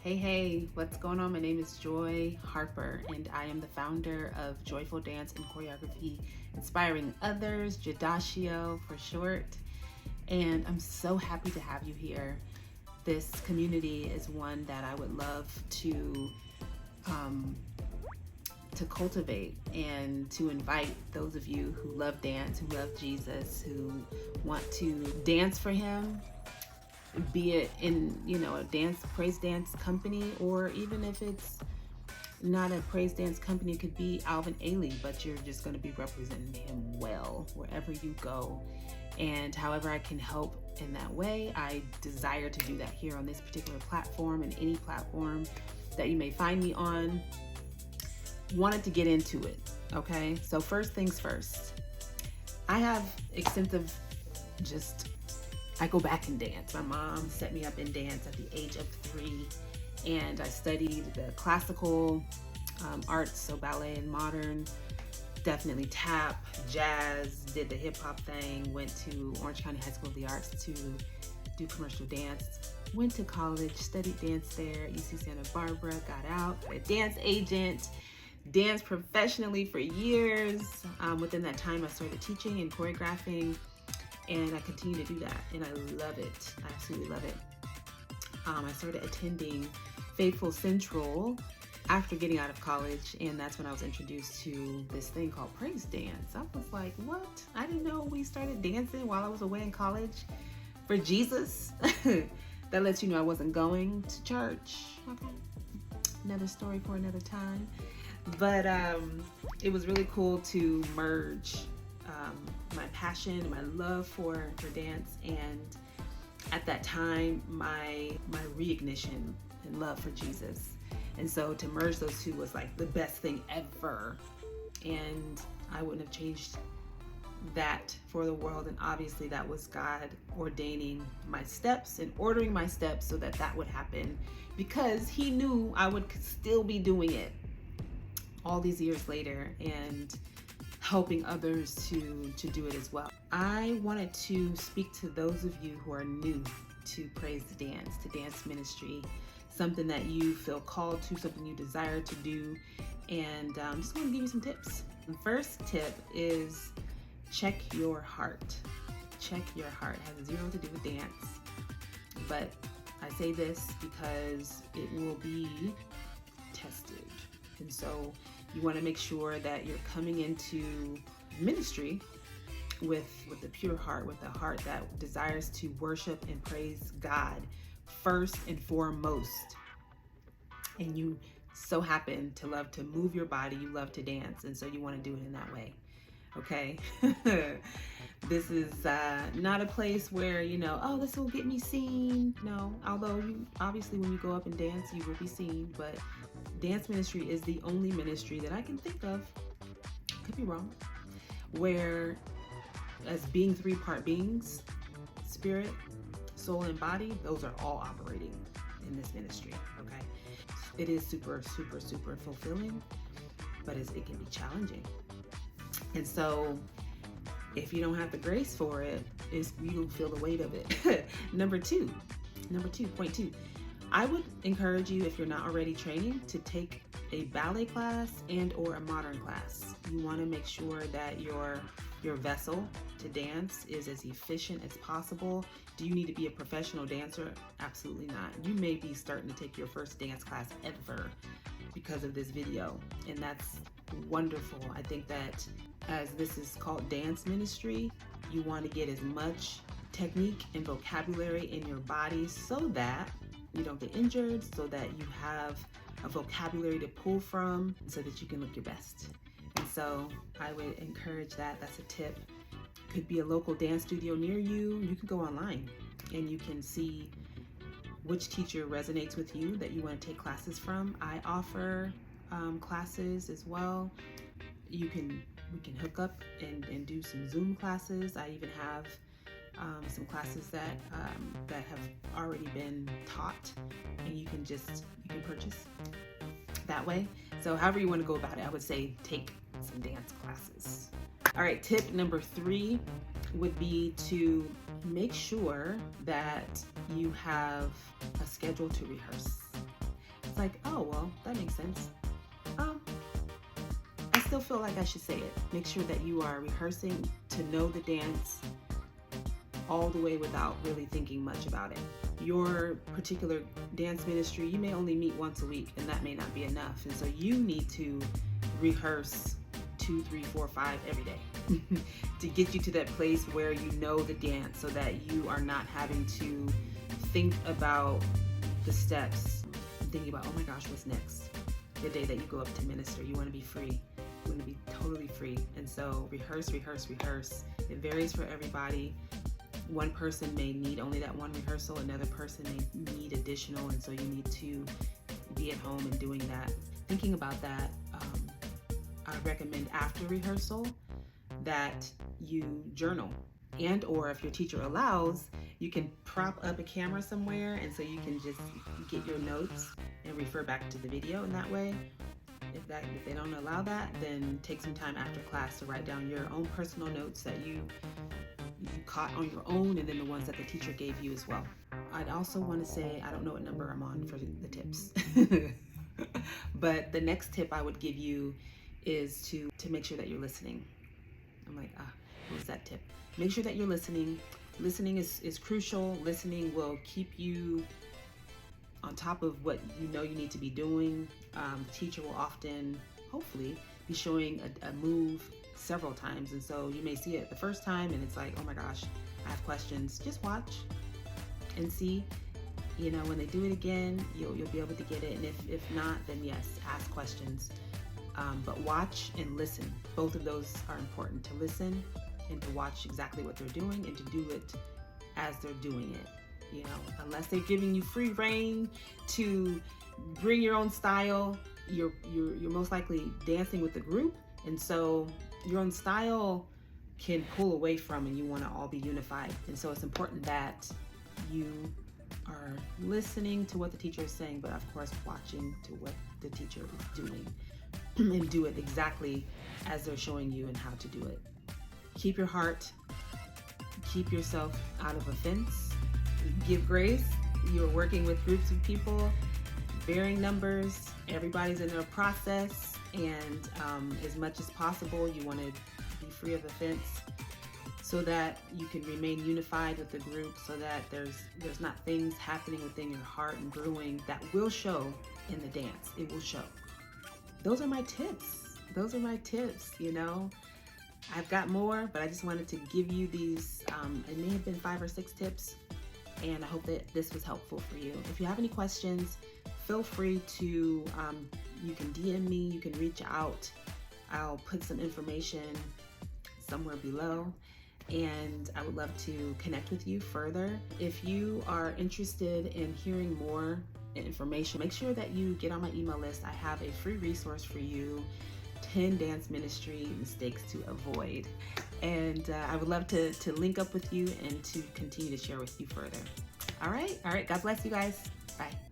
Hey, what's going on? My name is Joy Harper, and I am the founder of Joyful Dance and Choreography, Inspiring Others, J.D.A.C.I.O for short. And I'm so happy to have you here. This community is one that I would love to cultivate and to invite those of you who love dance, who love Jesus, who want to dance for Him, be it in a praise dance company, or even if it's not a praise dance company, it could be Alvin Ailey, but you're just going to be representing him well wherever you go. And however I can help in that way, I desire to do that here on this particular platform and any platform that you may find me on. Wanted to get into it. Okay, so first things first, I have extensive I go back and dance. My mom set me up in dance at the age of 3, and I studied the classical arts, so ballet and modern, definitely tap, jazz, did the hip hop thing, went to Orange County High School of the Arts to do commercial dance, went to college, studied dance there, UC Santa Barbara, got out, got a dance agent, danced professionally for years. Within that time, I started teaching and choreographing, and I continue to do that, and I love it. I absolutely love it. I started attending Faithful Central after getting out of college, and that's when I was introduced to this thing called praise dance. I was like, what? I didn't know we started dancing while I was away in college for Jesus. That lets you know I wasn't going to church. Okay, another story for another time. But it was really cool to merge my passion, my love for dance, and at that time my reignition and love for Jesus. And so to merge those two was like the best thing ever, and I wouldn't have changed that for the world. And obviously that was God ordaining my steps and ordering my steps so that that would happen, because He knew I would still be doing it all these years later and helping others to do it as well. I wanted to speak to those of you who are new to praise dance, to dance ministry, something that you feel called to, something you desire to do, and just want to give you some tips. The first tip is check your heart. Check your heart. It has zero to do with dance, but I say this because it will be tested. And so you want to make sure that you're coming into ministry with a pure heart, with a heart that desires to worship and praise God first and foremost. And you so happen to love to move your body, you love to dance, and so you want to do it in that way. Okay? This is not a place where, oh, this will get me seen. No, although you obviously when you go up and dance, you will be seen, but dance ministry is the only ministry that I can think of, could be wrong, where as being 3-part beings, spirit, soul, and body, those are all operating in this ministry. Okay, it is super fulfilling, but it can be challenging. And so if you don't have the grace for it, you'll feel the weight of it. Point two, I would encourage you, if you're not already training, to take a ballet class and or a modern class. You want to make sure that your vessel to dance is as efficient as possible. Do you need to be a professional dancer? Absolutely not. You may be starting to take your first dance class ever because of this video, and that's wonderful. I think that as this is called dance ministry, you want to get as much technique and vocabulary in your body so that you don't get injured, so that you have a vocabulary to pull from, so that you can look your best. And so I would encourage that. That's a tip. Could be a local dance studio near you. You can go online and you can see which teacher resonates with you that you want to take classes from. I offer classes as well. We can hook up and do some Zoom classes. I even have some classes that have already been taught, and you can purchase that way. So however you want to go about it, I would say take some dance classes. All right, tip number 3 would be to make sure that you have a schedule to rehearse. It's like, oh, well, that makes sense. I still feel like I should say it. Make sure that you are rehearsing to know the dance all the way without really thinking much about it. Your particular dance ministry, you may only meet once a week, and that may not be enough. And so you need to rehearse 2, 3, 4, 5 every day to get you to that place where you know the dance, so that you are not having to think about the steps, thinking about, oh my gosh, what's next? The day that you go up to minister, you want to be free. You want to be totally free. And so rehearse, rehearse, rehearse. It varies for everybody. One person may need only that one rehearsal, another person may need additional, and so you need to be at home and doing that. Thinking about that, I recommend after rehearsal that you journal, and or if your teacher allows, you can prop up a camera somewhere, and so you can just get your notes and refer back to the video in that way. If they don't allow that, then take some time after class to write down your own personal notes that you caught on your own, and then the ones that the teacher gave you as well. I'd also want to say, I don't know what number I'm on for the tips, but the next tip I would give you is to make sure that you're listening. I'm like, what was that tip? Make sure that you're listening. Listening is crucial. Listening will keep you on top of what you know you need to be doing. The teacher will often, hopefully, be showing a move several times, and so you may see it the first time and it's like, oh my gosh, I have questions. Just watch and see. You know, when they do it again, you'll be able to get it, and if not, then yes, ask questions. But watch and listen. Both of those are important, to listen and to watch exactly what they're doing and to do it as they're doing it. You know, unless they're giving you free reign to bring your own style, you're most likely dancing with the group, and so your own style can pull away from, and you want to all be unified. And so it's important that you are listening to what the teacher is saying, but of course watching to what the teacher is doing, and do it exactly as they're showing you and how to do it. Keep your heart, keep yourself out of offense, give grace. You're working with groups of people, varying numbers, everybody's in their process, and as much as possible you want to be free of offense so that you can remain unified with the group, so that there's not things happening within your heart and brewing that will show in the dance. It will show. Those are my tips. You know, I've got more, but I just wanted to give you these. It may have been 5 or 6 tips, and I hope that this was helpful for you. If you have any questions, feel free to, you can DM me, you can reach out. I'll put some information somewhere below, and I would love to connect with you further. If you are interested in hearing more information, make sure that you get on my email list. I have a free resource for you, 10 dance ministry mistakes to avoid. And I would love to link up with you and to continue to share with you further. All right. God bless you guys. Bye.